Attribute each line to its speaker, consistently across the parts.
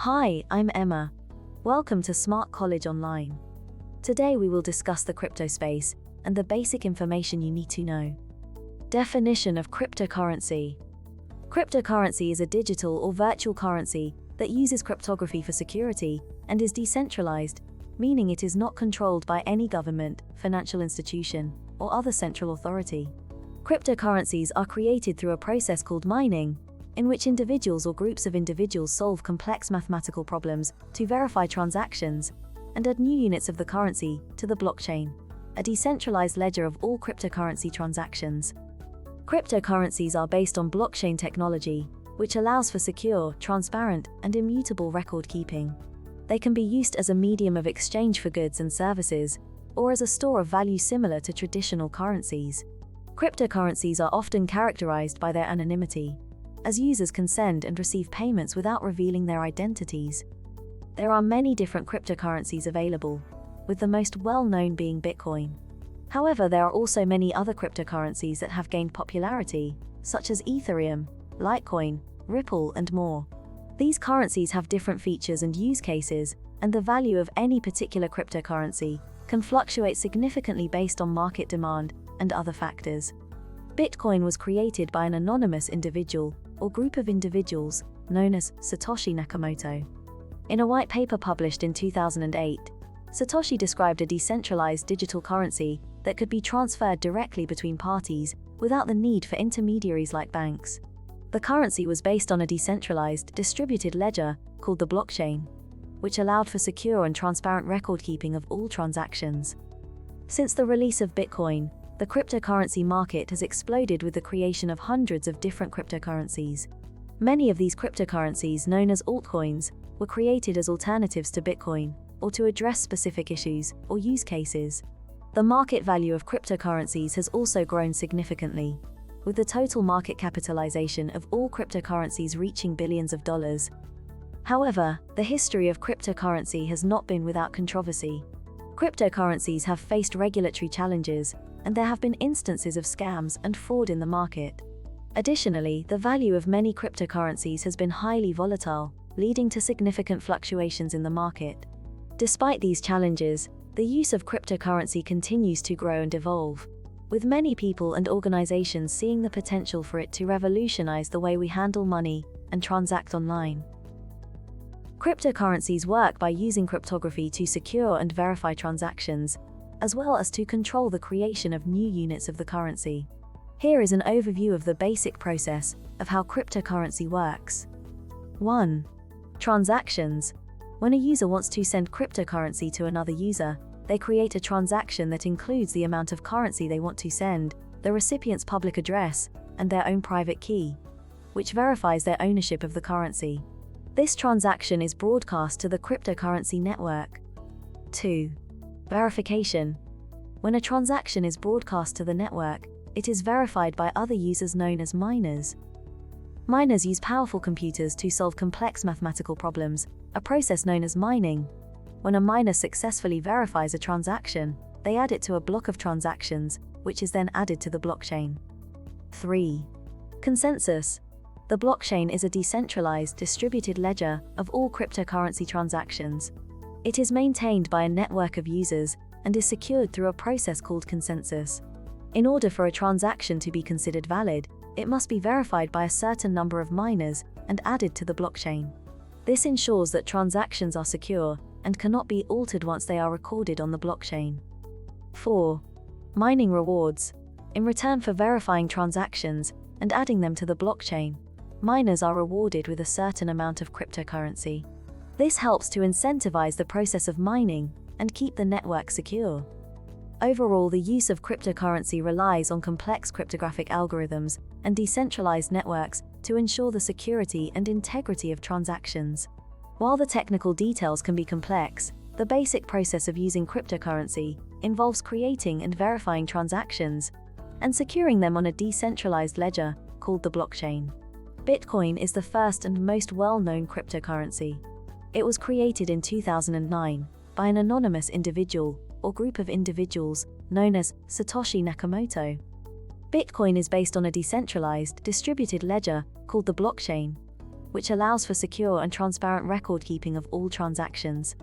Speaker 1: Hi, I'm Emma. Welcome to Smart College Online. Today we will discuss the crypto space and the basic information you need to know. Definition of cryptocurrency. Cryptocurrency is a digital or virtual currency that uses cryptography for security and is decentralized, meaning it is not controlled by any government, financial institution, or other central authority. Cryptocurrencies are created through a process called mining, in which individuals or groups of individuals solve complex mathematical problems to verify transactions and add new units of the currency to the blockchain, a decentralized ledger of all cryptocurrency transactions. Cryptocurrencies are based on blockchain technology, which allows for secure, transparent, and immutable record keeping. They can be used as a medium of exchange for goods and services, or as a store of value similar to traditional currencies. Cryptocurrencies are often characterized by their anonymity, as users can send and receive payments without revealing their identities. There are many different cryptocurrencies available, with the most well-known being Bitcoin. However, there are also many other cryptocurrencies that have gained popularity, such as Ethereum, Litecoin, Ripple, and more. These currencies have different features and use cases, and the value of any particular cryptocurrency can fluctuate significantly based on market demand and other factors. Bitcoin was created by an anonymous individual or group of individuals known as Satoshi Nakamoto. In a white paper published in 2008, Satoshi described a decentralized digital currency that could be transferred directly between parties without the need for intermediaries like banks. The currency was based on a decentralized, distributed ledger called the blockchain, which allowed for secure and transparent record-keeping of all transactions. Since the release of Bitcoin, the cryptocurrency market has exploded with the creation of hundreds of different cryptocurrencies. Many of these cryptocurrencies, known as altcoins, were created as alternatives to Bitcoin, or to address specific issues or use cases. The market value of cryptocurrencies has also grown significantly, with the total market capitalization of all cryptocurrencies reaching billions of dollars. However, the history of cryptocurrency has not been without controversy. Cryptocurrencies have faced regulatory challenges, and there have been instances of scams and fraud in the market. Additionally, the value of many cryptocurrencies has been highly volatile, leading to significant fluctuations in the market. Despite these challenges, the use of cryptocurrency continues to grow and evolve, with many people and organizations seeing the potential for it to revolutionize the way we handle money and transact online. Cryptocurrencies work by using cryptography to secure and verify transactions, as well as to control the creation of new units of the currency. Here is an overview of the basic process of how cryptocurrency works. 1. Transactions. When a user wants to send cryptocurrency to another user, they create a transaction that includes the amount of currency they want to send, the recipient's public address, and their own private key, which verifies their ownership of the currency. This transaction is broadcast to the cryptocurrency network. 2. Verification. When a transaction is broadcast to the network, it is verified by other users known as miners. Miners use powerful computers to solve complex mathematical problems, a process known as mining. When a miner successfully verifies a transaction, they add it to a block of transactions, which is then added to the blockchain. 3. Consensus. The blockchain is a decentralized, distributed ledger of all cryptocurrency transactions. It is maintained by a network of users and is secured through a process called consensus. In order for a transaction to be considered valid, it must be verified by a certain number of miners and added to the blockchain. This ensures that transactions are secure and cannot be altered once they are recorded on the blockchain. 4. Mining rewards. In return for verifying transactions and adding them to the blockchain, miners are rewarded with a certain amount of cryptocurrency. This helps to incentivize the process of mining and keep the network secure. Overall, the use of cryptocurrency relies on complex cryptographic algorithms and decentralized networks to ensure the security and integrity of transactions. While the technical details can be complex, the basic process of using cryptocurrency involves creating and verifying transactions and securing them on a decentralized ledger called the blockchain. Bitcoin is the first and most well-known cryptocurrency. It was created in 2009 by an anonymous individual or group of individuals known as Satoshi Nakamoto. Bitcoin is based on a decentralized, distributed ledger called the blockchain. which allows for secure and transparent record-keeping of all transactions.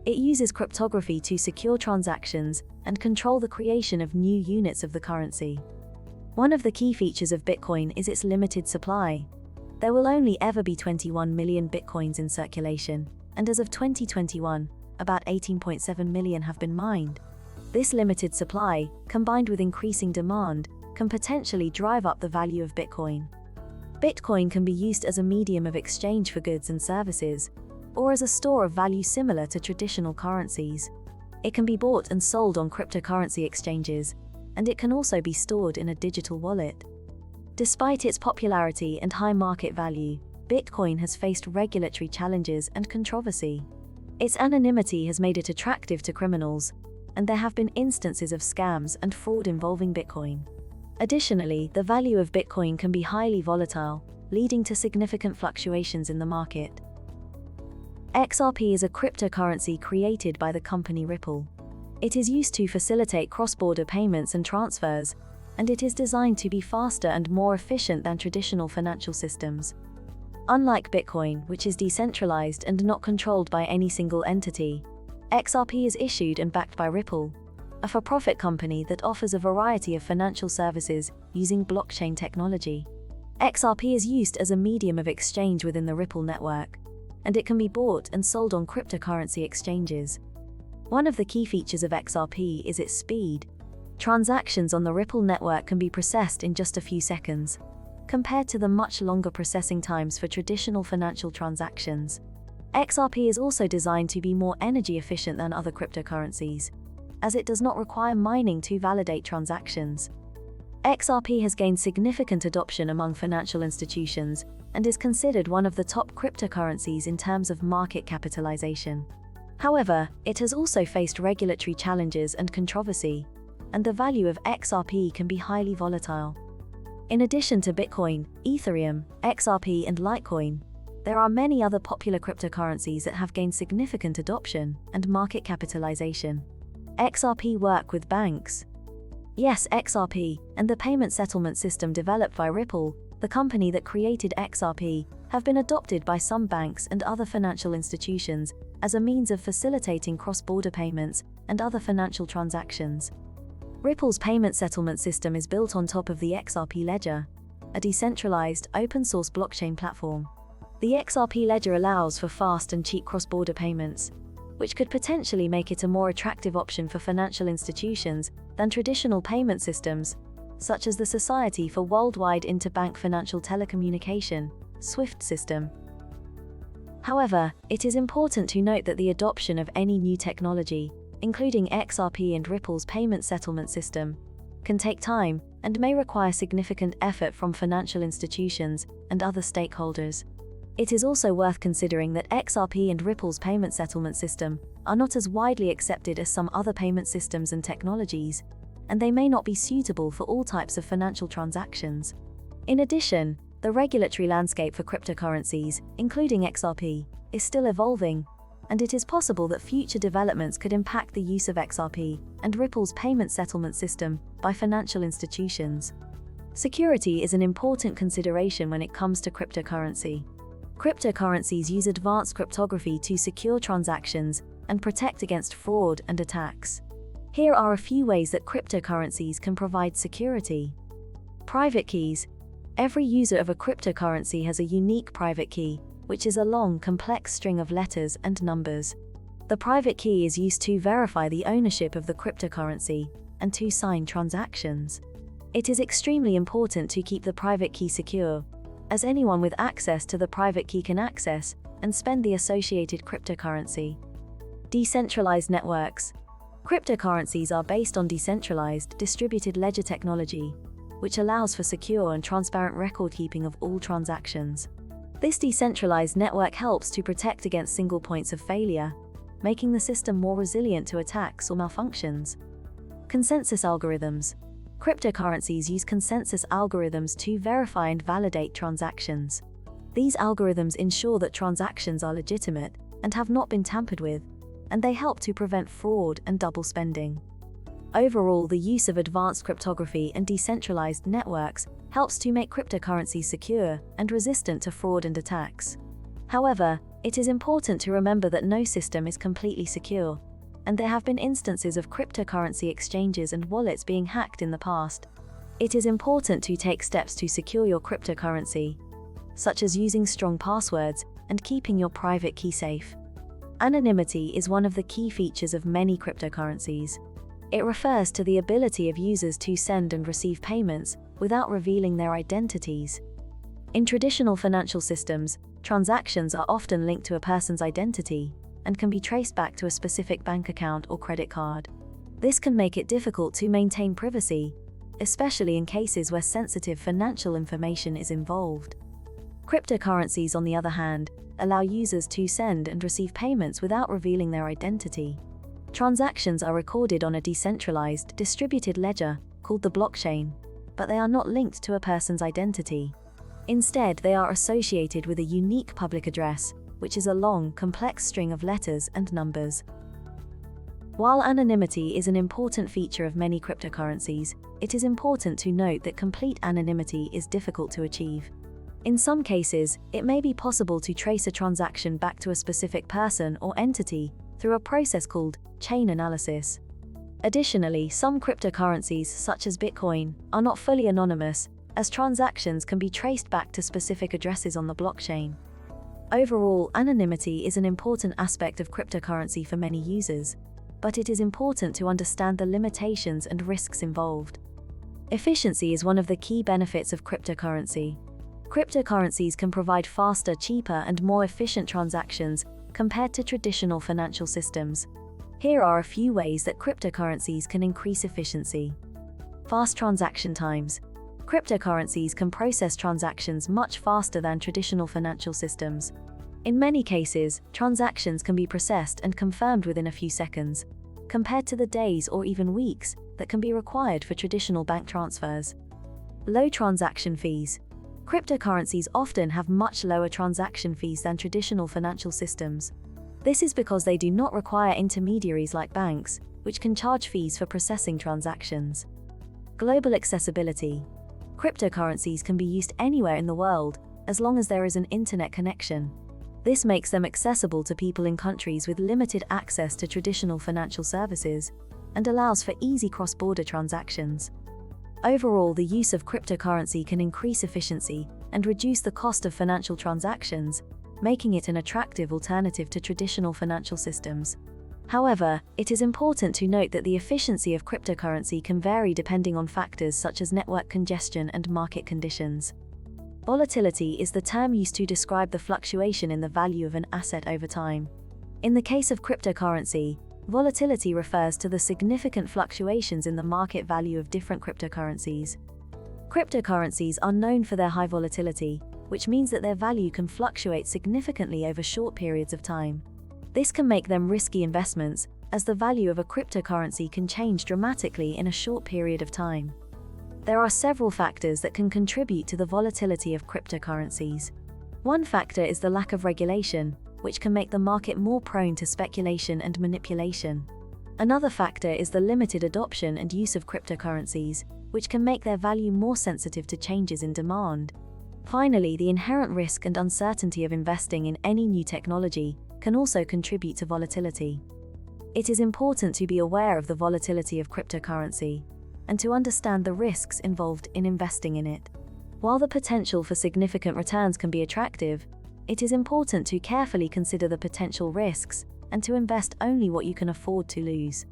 Speaker 1: It uses cryptography to secure transactions and control the creation of new units of the currency. One of the key features of Bitcoin is its limited supply. There will only ever be 21 million Bitcoins in circulation, and as of 2021, about 18.7 million have been mined. This limited supply, combined with increasing demand, can potentially drive up the value of Bitcoin. Bitcoin can be used as a medium of exchange for goods and services, or as a store of value similar to traditional currencies. It can be bought and sold on cryptocurrency exchanges, and it can also be stored in a digital wallet. Despite its popularity and high market value, Bitcoin has faced regulatory challenges and controversy. Its anonymity has made it attractive to criminals, and there have been instances of scams and fraud involving Bitcoin. Additionally, the value of Bitcoin can be highly volatile, leading to significant fluctuations in the market. XRP is a cryptocurrency created by the company Ripple. It is used to facilitate cross-border payments and transfers, and it is designed to be faster and more efficient than traditional financial systems. Unlike Bitcoin, which is decentralized and not controlled by any single entity, XRP is issued and backed by Ripple, a for-profit company that offers a variety of financial services using blockchain technology. XRP is used as a medium of exchange within the Ripple network, and it can be bought and sold on cryptocurrency exchanges. One of the key features of XRP is its speed. Transactions on the Ripple network can be processed in just a few seconds, compared to the much longer processing times for traditional financial transactions. XRP is also designed to be more energy efficient than other cryptocurrencies, as it does not require mining to validate transactions. XRP has gained significant adoption among financial institutions and is considered one of the top cryptocurrencies in terms of market capitalization. However, it has also faced regulatory challenges and controversy, and the value of XRP can be highly volatile. In addition to Bitcoin, Ethereum, XRP, and Litecoin, there are many other popular cryptocurrencies that have gained significant adoption and market capitalization. XRP work with banks. Yes, XRP and the payment settlement system developed by Ripple, the company that created XRP, have been adopted by some banks and other financial institutions as a means of facilitating cross-border payments and other financial transactions. Ripple's payment settlement system is built on top of the XRP ledger, a decentralized, open-source blockchain platform. The XRP ledger allows for fast and cheap cross-border payments, which could potentially make it a more attractive option for financial institutions than traditional payment systems, such as the Society for Worldwide Interbank Financial Telecommunication (SWIFT) system. However, it is important to note that the adoption of any new technology, including XRP and Ripple's payment settlement system, can take time and may require significant effort from financial institutions and other stakeholders. It is also worth considering that XRP and Ripple's payment settlement system are not as widely accepted as some other payment systems and technologies, and they may not be suitable for all types of financial transactions. In addition, the regulatory landscape for cryptocurrencies, including XRP, is still evolving, and it is possible that future developments could impact the use of XRP and Ripple's payment settlement system by financial institutions. Security is an important consideration when it comes to cryptocurrency. Cryptocurrencies use advanced cryptography to secure transactions and protect against fraud and attacks. Here are a few ways that cryptocurrencies can provide security. Private keys. Every user of a cryptocurrency has a unique private key, which is a long, complex string of letters and numbers. The private key is used to verify the ownership of the cryptocurrency and to sign transactions. It is extremely important to keep the private key secure, as anyone with access to the private key can access and spend the associated cryptocurrency. Decentralized networks. Cryptocurrencies are based on decentralized, distributed ledger technology, which allows for secure and transparent record-keeping of all transactions. This decentralized network helps to protect against single points of failure, making the system more resilient to attacks or malfunctions. Consensus algorithms. Cryptocurrencies use consensus algorithms to verify and validate transactions. These algorithms ensure that transactions are legitimate and have not been tampered with, and they help to prevent fraud and double spending. Overall, the use of advanced cryptography and decentralized networks helps to make cryptocurrencies secure and resistant to fraud and attacks. However, it is important to remember that no system is completely secure, and there have been instances of cryptocurrency exchanges and wallets being hacked in the past. It is important to take steps to secure your cryptocurrency, such as using strong passwords and keeping your private key safe. Anonymity is one of the key features of many cryptocurrencies. It refers to the ability of users to send and receive payments without revealing their identities. In traditional financial systems, transactions are often linked to a person's identity and can be traced back to a specific bank account or credit card. This can make it difficult to maintain privacy, especially in cases where sensitive financial information is involved. Cryptocurrencies, on the other hand, allow users to send and receive payments without revealing their identity. Transactions are recorded on a decentralized, distributed ledger called the blockchain, but they are not linked to a person's identity. Instead, they are associated with a unique public address, which is a long, complex string of letters and numbers. While anonymity is an important feature of many cryptocurrencies, it is important to note that complete anonymity is difficult to achieve. In some cases, it may be possible to trace a transaction back to a specific person or entity through a process called chain analysis. Additionally, some cryptocurrencies, such as Bitcoin, are not fully anonymous, as transactions can be traced back to specific addresses on the blockchain. Overall, anonymity is an important aspect of cryptocurrency for many users, but it is important to understand the limitations and risks involved. Efficiency is one of the key benefits of cryptocurrency. Cryptocurrencies can provide faster, cheaper, and more efficient transactions compared to traditional financial systems. Here are a few ways that cryptocurrencies can increase efficiency. Fast transaction times. Cryptocurrencies can process transactions much faster than traditional financial systems. In many cases, transactions can be processed and confirmed within a few seconds, compared to the days or even weeks that can be required for traditional bank transfers. Low transaction fees. Cryptocurrencies often have much lower transaction fees than traditional financial systems. This is because they do not require intermediaries like banks, which can charge fees for processing transactions. Global accessibility. Cryptocurrencies can be used anywhere in the world, as long as there is an internet connection. This makes them accessible to people in countries with limited access to traditional financial services, and allows for easy cross-border transactions. Overall, the use of cryptocurrency can increase efficiency and reduce the cost of financial transactions, making it an attractive alternative to traditional financial systems. However, it is important to note that the efficiency of cryptocurrency can vary depending on factors such as network congestion and market conditions. Volatility is the term used to describe the fluctuation in the value of an asset over time. In the case of cryptocurrency, volatility refers to the significant fluctuations in the market value of different cryptocurrencies. Cryptocurrencies are known for their high volatility, which means that their value can fluctuate significantly over short periods of time. This can make them risky investments, as the value of a cryptocurrency can change dramatically in a short period of time. There are several factors that can contribute to the volatility of cryptocurrencies. One factor is the lack of regulation, which can make the market more prone to speculation and manipulation. Another factor is the limited adoption and use of cryptocurrencies, which can make their value more sensitive to changes in demand. Finally, the inherent risk and uncertainty of investing in any new technology can also contribute to volatility. It is important to be aware of the volatility of cryptocurrency and to understand the risks involved in investing in it. While the potential for significant returns can be attractive, it is important to carefully consider the potential risks and to invest only what you can afford to lose.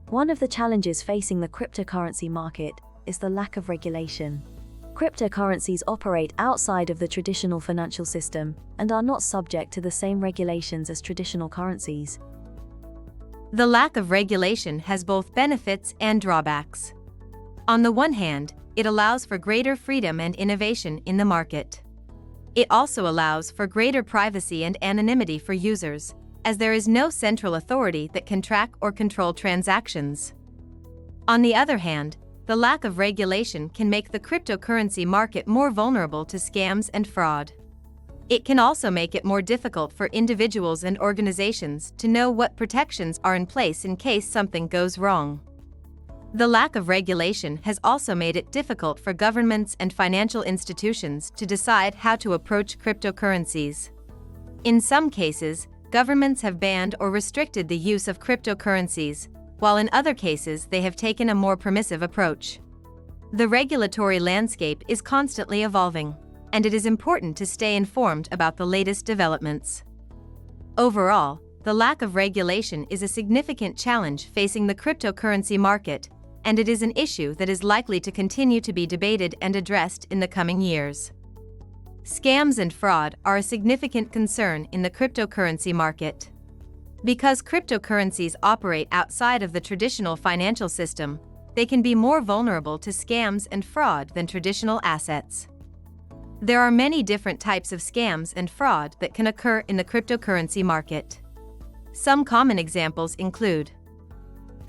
Speaker 1: One of the challenges facing the cryptocurrency market is the lack of regulation. Cryptocurrencies operate outside of the traditional financial system and are not subject to the same regulations as traditional currencies.
Speaker 2: The lack of regulation has both benefits and drawbacks. On the one hand, it allows for greater freedom and innovation in the market. It also allows for greater privacy and anonymity for users, as there is no central authority that can track or control transactions. On the other hand, the lack of regulation can make the cryptocurrency market more vulnerable to scams and fraud. It can also make it more difficult for individuals and organizations to know what protections are in place in case something goes wrong. The lack of regulation has also made it difficult for governments and financial institutions to decide how to approach cryptocurrencies. In some cases, governments have banned or restricted the use of cryptocurrencies, while in other cases they have taken a more permissive approach. The regulatory landscape is constantly evolving, and it is important to stay informed about the latest developments. Overall, the lack of regulation is a significant challenge facing the cryptocurrency market, and it is an issue that is likely to continue to be debated and addressed in the coming years. Scams and fraud are a significant concern in the cryptocurrency market. Because cryptocurrencies operate outside of the traditional financial system, they can be more vulnerable to scams and fraud than traditional assets. There are many different types of scams and fraud that can occur in the cryptocurrency market. Some common examples include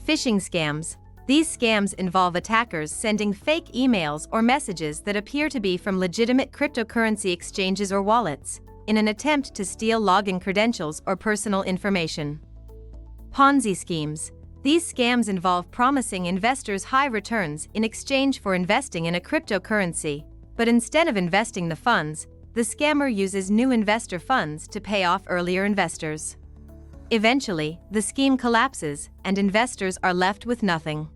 Speaker 2: phishing scams. These scams involve attackers sending fake emails or messages that appear to be from legitimate cryptocurrency exchanges or wallets, in an attempt to steal login credentials or personal information. Ponzi schemes. These scams involve promising investors high returns in exchange for investing in a cryptocurrency, but instead of investing the funds, the scammer uses new investor funds to pay off earlier investors. Eventually, the scheme collapses, and investors are left with nothing.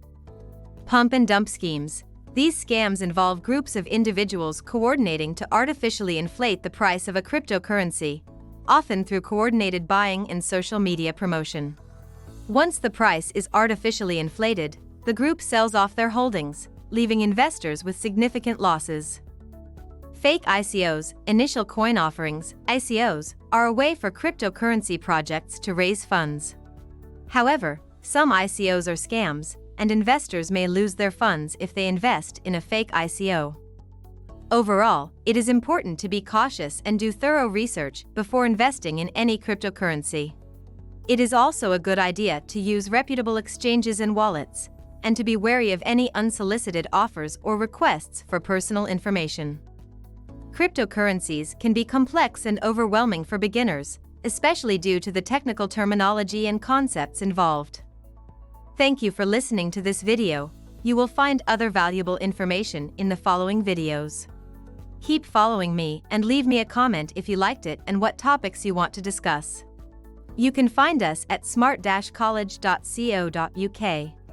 Speaker 2: Pump and dump schemes. These scams involve groups of individuals coordinating to artificially inflate the price of a cryptocurrency, often through coordinated buying and social media promotion. Once the price is artificially inflated, the group sells off their holdings, leaving investors with significant losses. Fake ICOs, initial coin offerings, ICOs, are a way for cryptocurrency projects to raise funds. However, some ICOs are scams, and investors may lose their funds if they invest in a fake ICO. Overall, it is important to be cautious and do thorough research before investing in any cryptocurrency. It is also a good idea to use reputable exchanges and wallets, and to be wary of any unsolicited offers or requests for personal information. Cryptocurrencies can be complex and overwhelming for beginners, especially due to the technical terminology and concepts involved. Thank you for listening to this video. You will find other valuable information in the following videos. Keep following me and leave me a comment if you liked it and what topics you want to discuss. You can find us at smart-college.co.uk.